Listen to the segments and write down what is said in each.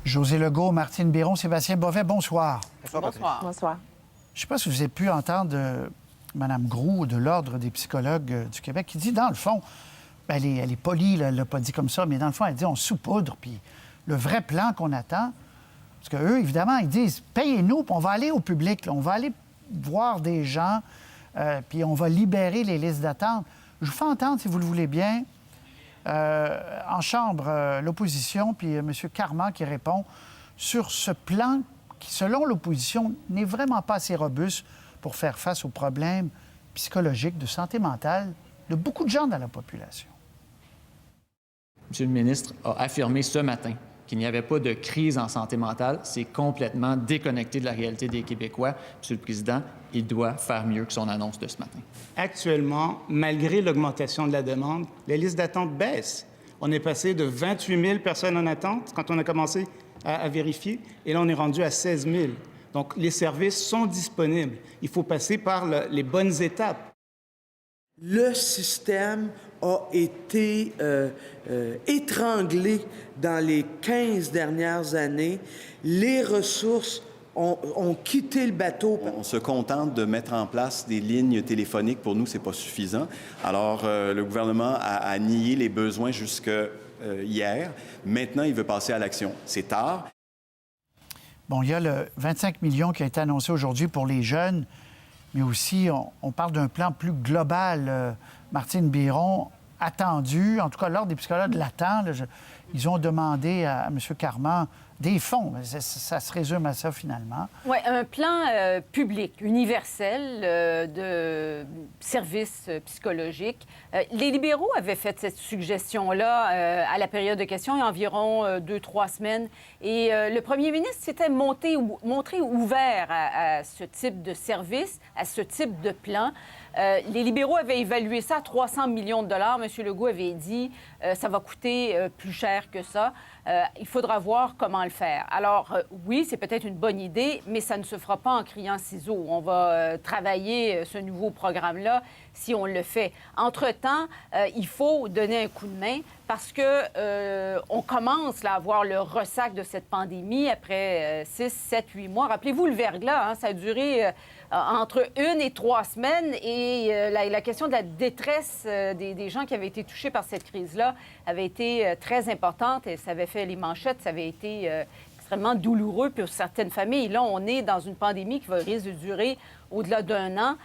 José Legault, Martine Biron, Sébastien Bovet, bonsoir. Bonsoir. Bonsoir. Je ne sais pas si vous avez pu entendre Mme Groux de l'Ordre des psychologues du Québec qui dit, dans le fond, elle est polie, là, elle ne l'a pas dit comme ça, mais dans le fond, elle dit on saupoudre, puis le vrai plan qu'on attend, parce qu'eux, évidemment, ils disent payez-nous, puis on va aller au public, là, on va aller voir des gens, puis on va libérer les listes d'attente. Je vous fais entendre, si vous le voulez bien, en Chambre, l'opposition, puis M. Carman qui répond sur ce plan qui, selon l'opposition, n'est vraiment pas assez robuste pour faire face aux problèmes psychologiques de santé mentale de beaucoup de gens dans la population. M. le ministre a affirmé ce matin qu'il n'y avait pas de crise en santé mentale. C'est complètement déconnecté de la réalité des Québécois. Monsieur le Président, il doit faire mieux que son annonce de ce matin. Actuellement, malgré l'augmentation de la demande, les listes d'attente baissent. On est passé de 28 000 personnes en attente quand on a commencé à vérifier, et là, on est rendu à 16 000. Donc, les services sont disponibles. Il faut passer par les bonnes étapes. Le système a été étranglé dans les 15 dernières années. Les ressources ont quitté le bateau. On se contente de mettre en place des lignes téléphoniques. Pour nous, c'est pas suffisant. Alors, le gouvernement a nié les besoins jusqu'à hier. Maintenant, il veut passer à l'action. C'est tard. Bon, il y a le 25 millions qui a été annoncé aujourd'hui pour les jeunes, mais aussi, on parle d'un plan plus global. Martine Biron, attendu, en tout cas, l'Ordre des psychologues l'attend. Ils ont demandé à M. Carman des fonds. Ça se résume à ça, finalement. Oui, un plan public, universel, de services psychologiques. Les libéraux avaient fait cette suggestion-là à la période de questions il y a environ 2-3 semaines. Et le premier ministre s'était montré ouvert à ce type de service, à ce type de plan. Les libéraux avaient évalué ça à 300 millions de dollars. M. Legault avait dit ça va coûter plus cher que ça. Il faudra voir comment le faire. Alors, oui, c'est peut-être une bonne idée, mais ça ne se fera pas en criant ciseaux. On va travailler ce nouveau programme-là si on le fait. Entre-temps, il faut donner un coup de main parce que on commence là, à voir le ressac de cette pandémie après 6, 7, 8 mois. Rappelez-vous le verglas, hein, ça a duré entre 1 et 3 semaines et la question de la détresse des gens qui avaient été touchés par cette crise-là avait été très importante et ça avait fait les manchettes, ça avait été extrêmement douloureux pour certaines familles. Là, on est dans une pandémie qui risque de durer au-delà d'1 an.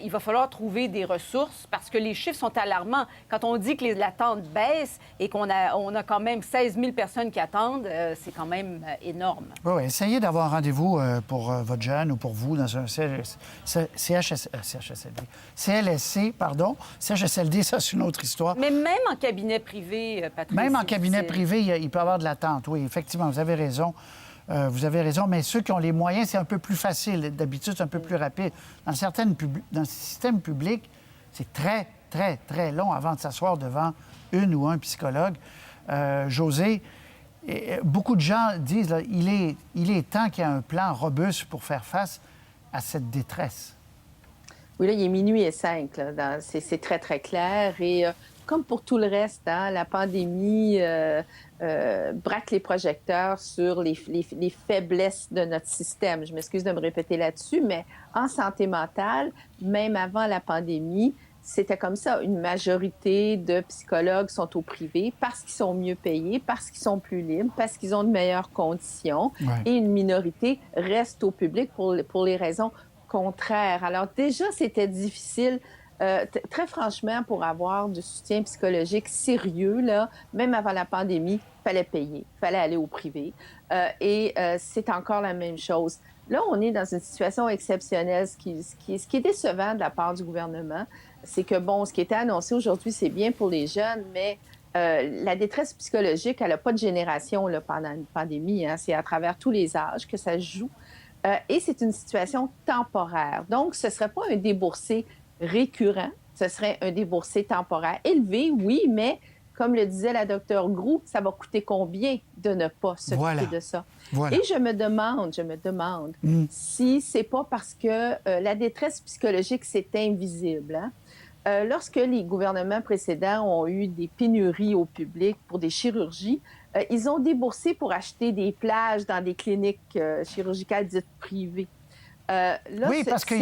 Il va falloir trouver des ressources parce que les chiffres sont alarmants. Quand on dit que l'attente baisse et qu'on a quand même 16 000 personnes qui attendent, c'est quand même énorme. Oui, essayez d'avoir un rendez-vous pour votre jeune ou pour vous dans un CLSC, pardon. CHSLD, ça, c'est une autre histoire. Mais même en cabinet privé, Patrice. Même en cabinet privé, il peut y avoir de l'attente. Oui, effectivement, vous avez raison. Mais ceux qui ont les moyens, c'est un peu plus facile. D'habitude, c'est un peu plus rapide. Dans le système public, c'est très, très, très long avant de s'asseoir devant une ou un psychologue. José, beaucoup de gens disent là, il est temps qu'il y ait un plan robuste pour faire face à cette détresse. Oui, là, il est 00:05. C'est très, très clair. Et comme pour tout le reste, hein, la pandémie braque les projecteurs sur les faiblesses de notre système. Je m'excuse de me répéter là-dessus, mais en santé mentale, même avant la pandémie, c'était comme ça. Une majorité de psychologues sont au privé parce qu'ils sont mieux payés, parce qu'ils sont plus libres, parce qu'ils ont de meilleures conditions. Ouais. Et une minorité reste au public pour les raisons contraires. Alors déjà, c'était difficile. Très franchement, pour avoir du soutien psychologique sérieux, là, même avant la pandémie, il fallait payer, il fallait aller au privé. C'est encore la même chose. Là, on est dans une situation exceptionnelle. Ce qui est décevant de la part du gouvernement, c'est que, bon, ce qui était annoncé aujourd'hui, c'est bien pour les jeunes, mais la détresse psychologique, elle n'a pas de génération là, pendant une pandémie. Hein. C'est à travers tous les âges que ça se joue. Et c'est une situation temporaire. Donc, ce ne serait pas un déboursé récurrent, ce serait un déboursé temporaire. Élevé, oui, mais comme le disait la docteure Groux, ça va coûter combien de ne pas s'occuper de ça? Voilà. Et je me demande si c'est pas parce que la détresse psychologique, c'est invisible. Hein? Lorsque les gouvernements précédents ont eu des pénuries au public pour des chirurgies, ils ont déboursé pour acheter des plages dans des cliniques chirurgicales dites privées. Là, oui, parce que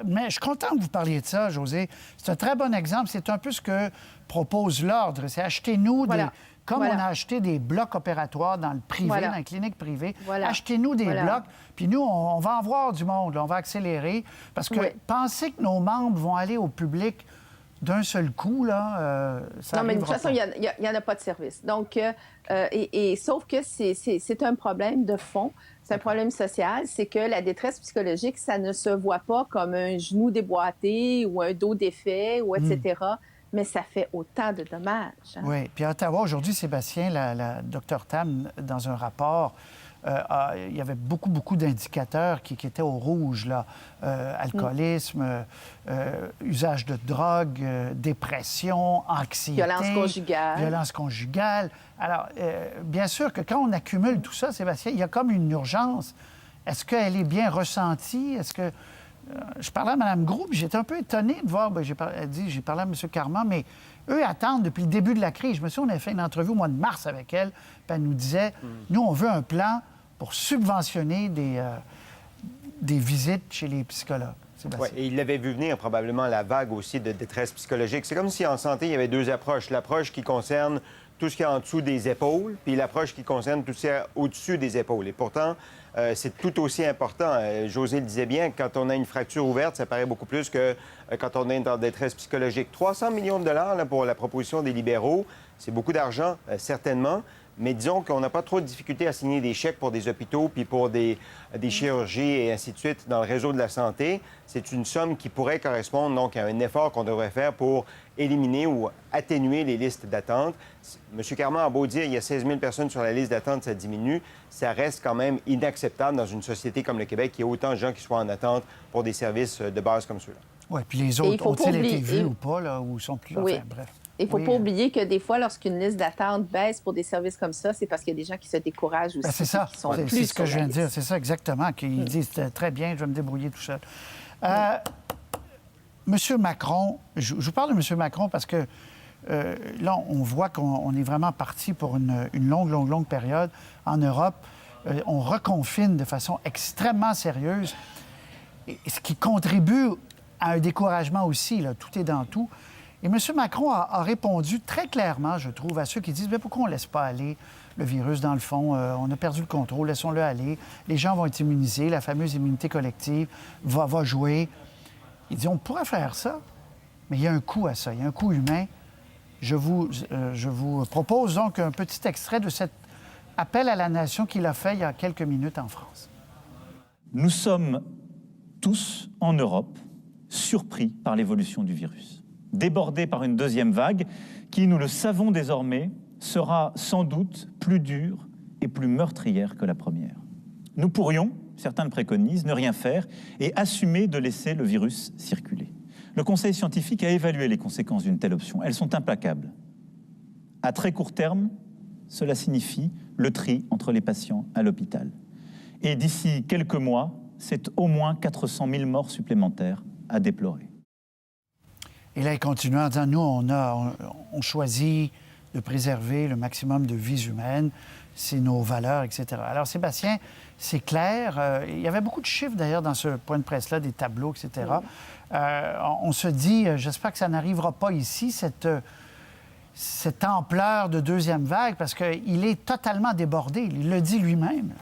mais je suis content que vous parliez de ça, Josée. C'est un très bon exemple. C'est un peu ce que propose l'Ordre. C'est achetez-nous des... Comme on a acheté des blocs opératoires dans le privé, dans les cliniques privées, achetez-nous des blocs, puis nous, on va en voir du monde, là, on va accélérer. Parce que penser que nos membres vont aller au public d'un seul coup, là, ça non, mais de toute façon, pas. il n'y en a pas de service. Donc, sauf que c'est un problème de fond. C'est un problème social. C'est que la détresse psychologique, ça ne se voit pas comme un genou déboîté ou un dos défait, ou etc., mais ça fait autant de dommages. Hein? Oui. Puis à Ottawa, aujourd'hui, Sébastien, la Dr Tam, dans un rapport, il y avait beaucoup d'indicateurs qui étaient au rouge, là. Alcoolisme, usage de drogue, dépression, anxiété. Violence conjugale. Alors, bien sûr que quand on accumule tout ça, Sébastien, il y a comme une urgence. Est-ce qu'elle est bien ressentie? Est-ce que... je parlais à Mme Groux, puis j'étais un peu étonné de voir, elle dit, j'ai parlé à M. Carman, mais eux attendent depuis le début de la crise. Je me souviens, on avait fait une entrevue au mois de mars avec elle, puis elle nous disait, nous, on veut un plan pour subventionner des visites chez les psychologues. Oui, et il l'avait vu venir probablement la vague aussi de détresse psychologique. C'est comme si en santé, il y avait deux approches. L'approche qui concerne tout ce qui est en dessous des épaules, puis l'approche qui concerne tout ce qui est au-dessus des épaules. Et pourtant, c'est tout aussi important. Josée le disait bien, quand on a une fracture ouverte, ça paraît beaucoup plus que quand on est en détresse psychologique. 300 millions de dollars là, pour la proposition des libéraux, c'est beaucoup d'argent, certainement. Mais disons qu'on n'a pas trop de difficultés à signer des chèques pour des hôpitaux puis pour des chirurgies et ainsi de suite dans le réseau de la santé. C'est une somme qui pourrait correspondre donc à un effort qu'on devrait faire pour éliminer ou atténuer les listes d'attente. M. Carman a beau dire qu'il y a 16 000 personnes sur la liste d'attente, ça diminue. Ça reste quand même inacceptable dans une société comme le Québec qu'il y ait autant de gens qui soient en attente pour des services de base comme ceux-là. Oui, puis les autres, ont-ils été vus ou pas, là, ou sont plus... Oui. Enfin, bref. Il ne faut pas oublier que des fois, lorsqu'une liste d'attente baisse pour des services comme ça, c'est parce qu'il y a des gens qui se découragent aussi. C'est ça. C'est ce que je viens de dire. C'est ça, exactement. Qu'ils disent très bien, je vais me débrouiller tout seul. Monsieur Macron, je vous parle de M. Macron parce que là, on voit qu'on est vraiment parti pour une longue période. En Europe, on reconfine de façon extrêmement sérieuse, ce qui contribue à un découragement aussi. Là, tout est dans tout. Et M. Macron a répondu très clairement, je trouve, à ceux qui disent « Pourquoi on ne laisse pas aller le virus dans le fond? On a perdu le contrôle, laissons-le aller. Les gens vont être immunisés, la fameuse immunité collective va jouer. » Il dit « On pourrait faire ça, mais il y a un coût à ça, il y a un coût humain. » Je vous propose donc un petit extrait de cet appel à la nation qu'il a fait il y a quelques minutes en France. Nous sommes tous, en Europe, surpris par l'évolution du virus. Débordé par une deuxième vague qui, nous le savons désormais, sera sans doute plus dure et plus meurtrière que la première. Nous pourrions, certains le préconisent, ne rien faire et assumer de laisser le virus circuler. Le Conseil scientifique a évalué les conséquences d'une telle option. Elles sont implacables. À très court terme, cela signifie le tri entre les patients à l'hôpital. Et d'ici quelques mois, c'est au moins 400 000 morts supplémentaires à déplorer. Et là, il continue en disant, nous, on choisit de préserver le maximum de vies humaines, c'est nos valeurs, etc. Alors, Sébastien, c'est clair. Il y avait beaucoup de chiffres, d'ailleurs, dans ce point de presse-là, des tableaux, etc. On se dit, j'espère que ça n'arrivera pas ici, cette ampleur de deuxième vague, parce qu'il est totalement débordé. Il le dit lui-même.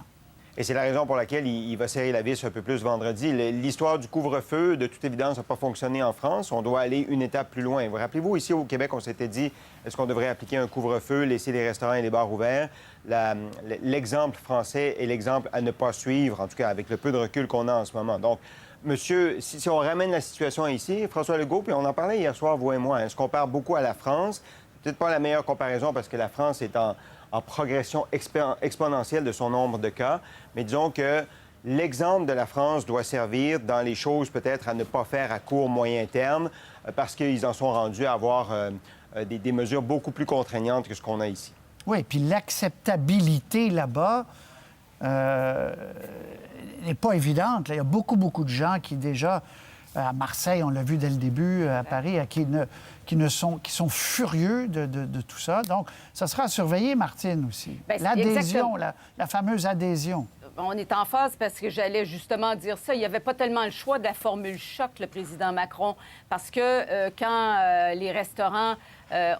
Et c'est la raison pour laquelle il va serrer la vis un peu plus vendredi. L'histoire du couvre-feu, de toute évidence, n'a pas fonctionné en France. On doit aller une étape plus loin. Vous rappelez-vous, ici au Québec, on s'était dit, est-ce qu'on devrait appliquer un couvre-feu, laisser les restaurants et les bars ouverts? L'exemple français est l'exemple à ne pas suivre, en tout cas avec le peu de recul qu'on a en ce moment. Donc, monsieur, si on ramène la situation ici, François Legault, puis on en parlait hier soir, vous et moi, on se compare beaucoup à la France. Peut-être pas la meilleure comparaison parce que la France est en progression exponentielle de son nombre de cas. Mais disons que l'exemple de la France doit servir dans les choses peut-être à ne pas faire à court, moyen terme, parce qu'ils en sont rendus à avoir des mesures beaucoup plus contraignantes que ce qu'on a ici. Oui, puis l'acceptabilité là-bas n'est pas évidente. Là, il y a beaucoup de gens qui déjà à Marseille, on l'a vu dès le début, à Paris, qui sont furieux de tout ça. Donc, ça sera à surveiller, Martine, aussi. Bien, l'adhésion, la fameuse adhésion. On est en phase parce que j'allais justement dire ça. Il n'y avait pas tellement le choix de la formule choc, le président Macron, parce que quand les restaurants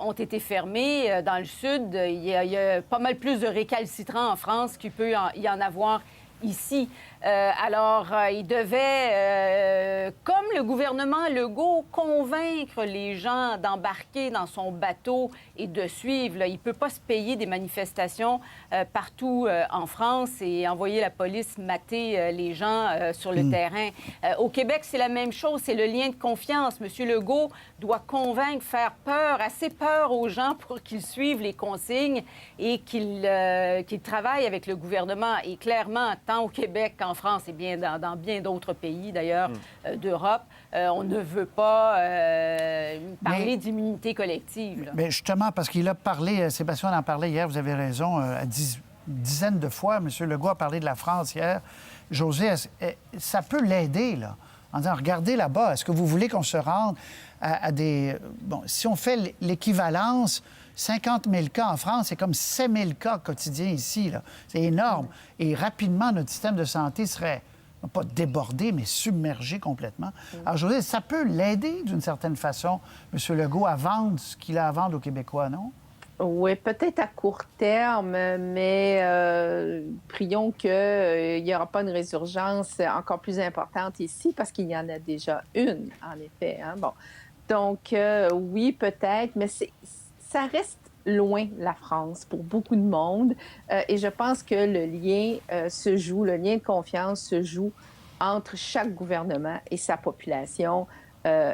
ont été fermés dans le Sud, il y a pas mal plus de récalcitrants en France qu'il peut y en avoir ici. Il devait, comme le gouvernement Legault, convaincre les gens d'embarquer dans son bateau et de suivre. Là. Il ne peut pas se payer des manifestations partout en France et envoyer la police mater les gens sur le terrain. Au Québec, c'est la même chose. C'est le lien de confiance. M. Legault doit convaincre, faire peur, assez peur aux gens pour qu'ils suivent les consignes et qu'ils travaillent avec le gouvernement. Et clairement, tant au Québec qu'en France et bien dans bien d'autres pays, d'ailleurs, d'Europe, on ne veut pas parler d'immunité collective. Mais justement, parce qu'il a parlé, Sébastien en parlait hier, vous avez raison, à dizaines de fois, M. Legault a parlé de la France hier. José, ça peut l'aider, là, en disant, regardez là-bas, est-ce que vous voulez qu'on se rende à des... Bon, si on fait l'équivalence... 50 000 cas en France, c'est comme 7 000 cas quotidiens ici. C'est énorme. Et rapidement, notre système de santé serait, non pas débordé, mais submergé complètement. Alors, José, ça peut l'aider d'une certaine façon, M. Legault, à vendre ce qu'il a à vendre aux Québécois, non? Oui, peut-être à court terme, mais prions qu'il n'y aura pas une résurgence encore plus importante ici, parce qu'il y en a déjà une, en effet. Hein? Bon. Donc, oui, peut-être, mais ça reste loin, la France, pour beaucoup de monde. Et je pense que le lien le lien de confiance se joue entre chaque gouvernement et sa population,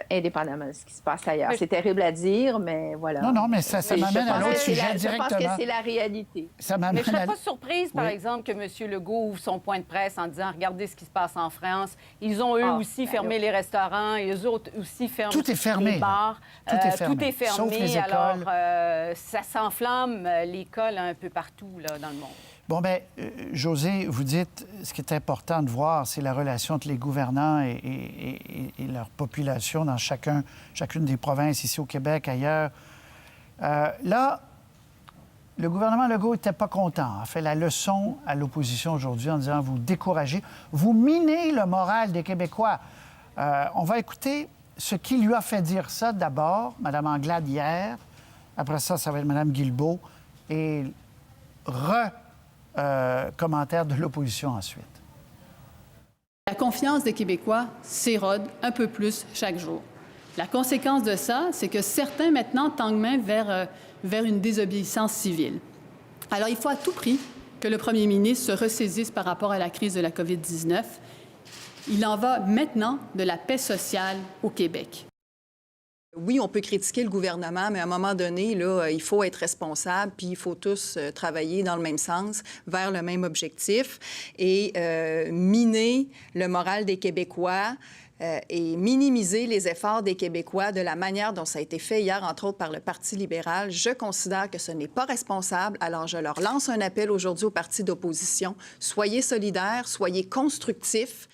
indépendamment de ce qui se passe ailleurs. C'est terrible à dire, mais voilà. Non, mais ça m'amène à l'autre sujet directement. Je pense que c'est la réalité. Mais je ne serais pas surprise, par exemple, que M. Legault ouvre son point de presse en disant « Regardez ce qui se passe en France. Ils ont, eux aussi, fermé les restaurants. Et eux autres aussi ferment les bars. Tout est fermé. Tout est fermé. Sauf les écoles. Alors, ça s'enflamme l'école un peu partout là, dans le monde. Bon, bien, José, vous dites, ce qui est important de voir, c'est la relation entre les gouvernants et leur population dans chacune des provinces, ici au Québec, ailleurs. Là, le gouvernement Legault n'était pas content, a fait la leçon à l'opposition aujourd'hui en disant, vous découragez, vous minez le moral des Québécois. On va écouter ce qui lui a fait dire ça d'abord, Mme Anglade hier. Après ça, ça va être Mme Guilbeault. Et commentaire de l'opposition ensuite. La confiance des Québécois s'érode un peu plus chaque jour. La conséquence de ça, c'est que certains maintenant tendent main vers une désobéissance civile. Alors, il faut à tout prix que le premier ministre se ressaisisse par rapport à la crise de la COVID-19. Il en va maintenant de la paix sociale au Québec. Oui, on peut critiquer le gouvernement, mais à un moment donné, là, il faut être responsable, puis il faut tous travailler dans le même sens, vers le même objectif. Et miner le moral des Québécois et minimiser les efforts des Québécois de la manière dont ça a été fait hier, entre autres par le Parti libéral, je considère que ce n'est pas responsable. Alors, je leur lance un appel aujourd'hui aux partis d'opposition. Soyez solidaires, soyez constructifs.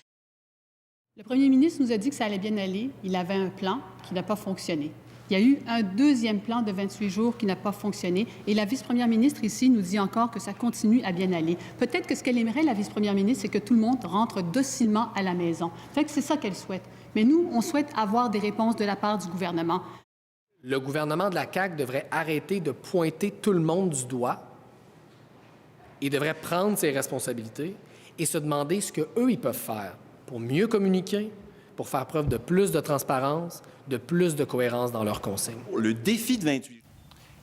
Le premier ministre nous a dit que ça allait bien aller. Il avait un plan qui n'a pas fonctionné. Il y a eu un deuxième plan de 28 jours qui n'a pas fonctionné. Et la vice-première ministre ici nous dit encore que ça continue à bien aller. Peut-être que ce qu'elle aimerait, la vice-première ministre, c'est que tout le monde rentre docilement à la maison. Fait que c'est ça qu'elle souhaite. Mais nous, on souhaite avoir des réponses de la part du gouvernement. Le gouvernement de la CAQ devrait arrêter de pointer tout le monde du doigt. Il devrait prendre ses responsabilités et se demander ce qu'eux, ils peuvent faire pour mieux communiquer, pour faire preuve de plus de transparence, de plus de cohérence dans leurs consignes. Le défi de 28...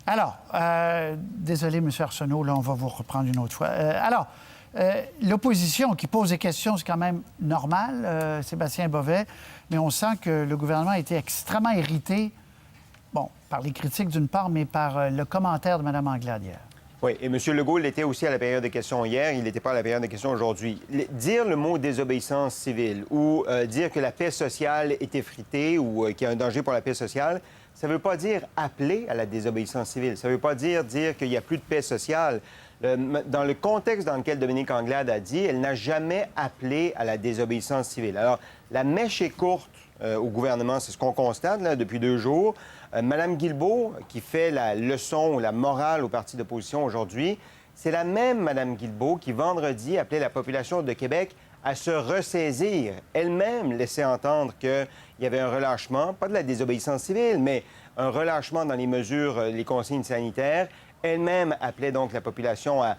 Alors, désolé, M. Arsenault, là, on va vous reprendre une autre fois. L'opposition qui pose des questions, c'est quand même normal, Sébastien Bovet, mais on sent que le gouvernement a été extrêmement irrité, bon, par les critiques d'une part, mais par le commentaire de Mme Anglade hier. Oui, et M. Legault l'était aussi à la période de questions hier, il n'était pas à la période de questions aujourd'hui. Dire le mot désobéissance civile ou dire que la paix sociale est effritée ou qu'il y a un danger pour la paix sociale, ça ne veut pas dire appeler à la désobéissance civile. Ça ne veut pas dire qu'il n'y a plus de paix sociale. Dans le contexte dans lequel Dominique Anglade a dit, elle n'a jamais appelé à la désobéissance civile. Alors, la mèche est courte au gouvernement, c'est ce qu'on constate là, depuis 2 jours. Mme Guilbeault, qui fait la leçon ou la morale au parti d'opposition aujourd'hui, c'est la même Mme Guilbeault qui, vendredi, appelait la population de Québec à se ressaisir. Elle-même laissait entendre qu'il y avait un relâchement, pas de la désobéissance civile, mais un relâchement dans les mesures, les consignes sanitaires. Elle-même appelait donc la population à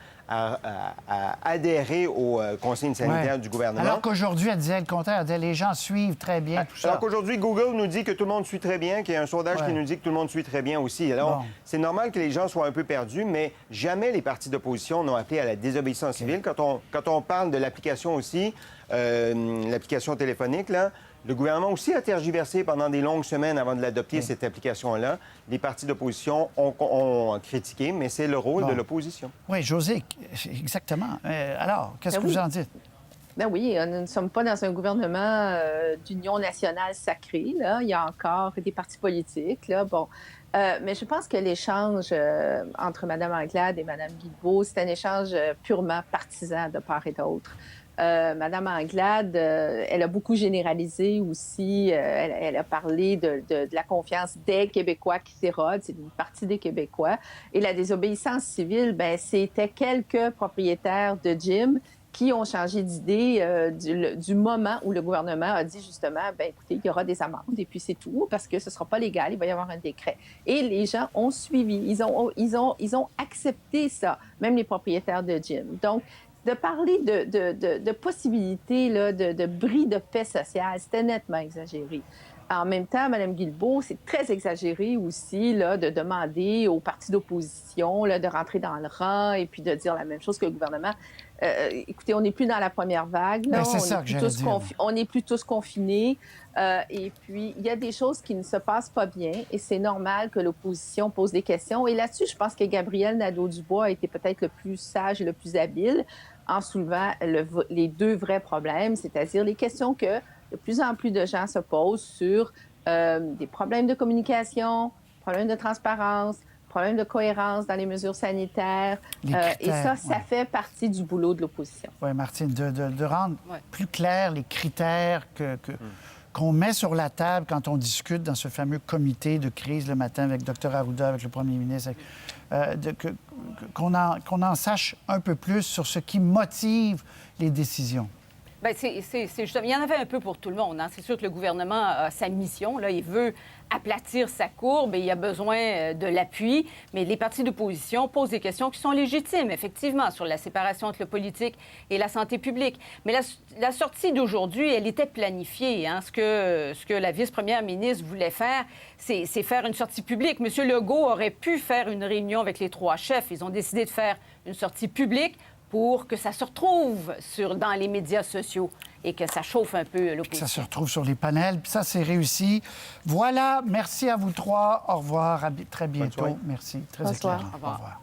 adhérer aux consignes sanitaires du gouvernement. Alors qu'aujourd'hui, elle disait le contraire. Elle disait les gens suivent très bien tout ça. Alors qu'aujourd'hui, Google nous dit que tout le monde suit très bien, qu'il y a un sondage qui nous dit que tout le monde suit très bien aussi. Alors, c'est normal que les gens soient un peu perdus, mais jamais les partis d'opposition n'ont appelé à la désobéissance civile. Quand on parle de l'application aussi, l'application téléphonique, là, le gouvernement aussi a tergiversé pendant des longues semaines avant de l'adopter, cette application-là. Les partis d'opposition ont critiqué, mais c'est le rôle de l'opposition. Oui, Josée, exactement. Alors, qu'est-ce que vous en dites? Ben oui, nous ne sommes pas dans un gouvernement d'union nationale sacrée. Là. Il y a encore des partis politiques. Là. Bon. Mais je pense que l'échange entre Mme Anglade et Mme Guilbeault, c'est un échange purement partisan de part et d'autre. Madame Anglade, elle a beaucoup généralisé aussi. Elle a parlé de la confiance des Québécois qui s'érode. C'est une partie des Québécois. Et la désobéissance civile, bien, c'était quelques propriétaires de gym qui ont changé d'idée du moment où le gouvernement a dit justement, bien, écoutez, il y aura des amendes et puis c'est tout, parce que ce ne sera pas légal, il va y avoir un décret. Et les gens ont suivi. Ils ont accepté ça, même les propriétaires de gym. Donc, de parler de possibilités là, de bris de paix sociale, c'était nettement exagéré. En même temps, Mme Guilbeault, c'est très exagéré aussi là, de demander aux partis d'opposition là, de rentrer dans le rang et puis de dire la même chose que le gouvernement. Écoutez, on n'est plus dans la première vague. Là. C'est ça que j'allais dire. On n'est plus tous confinés. Et puis, il y a des choses qui ne se passent pas bien et c'est normal que l'opposition pose des questions. Et là-dessus, je pense que Gabriel Nadeau-Dubois a été peut-être le plus sage et le plus habile en soulevant les 2 vrais problèmes, c'est-à-dire les questions que de plus en plus de gens se posent sur des problèmes de communication, problèmes de transparence, problèmes de cohérence dans les mesures sanitaires. Et ça fait partie du boulot de l'opposition. Oui, Martine, de rendre plus clairs les critères qu'on met sur la table quand on discute dans ce fameux comité de crise le matin avec Dr Arruda, avec le premier ministre, qu'on en sache un peu plus sur ce qui motive les décisions. Bien, justement, il y en avait un peu pour tout le monde. Hein. C'est sûr que le gouvernement a sa mission. Là, il veut aplatir sa courbe et il a besoin de l'appui. Mais les partis d'opposition posent des questions qui sont légitimes, effectivement, sur la séparation entre le politique et la santé publique. Mais la sortie d'aujourd'hui, elle était planifiée. Hein. Ce que la vice-première ministre voulait faire, c'est faire une sortie publique. M. Legault aurait pu faire une réunion avec les 3 chefs. Ils ont décidé de faire une sortie publique pour que ça se retrouve dans les médias sociaux et que ça chauffe un peu l'opposition. Ça se retrouve sur les panels, puis ça, c'est réussi. Voilà, merci à vous 3. Au revoir, à très bientôt. Merci, très éclairant. Au revoir.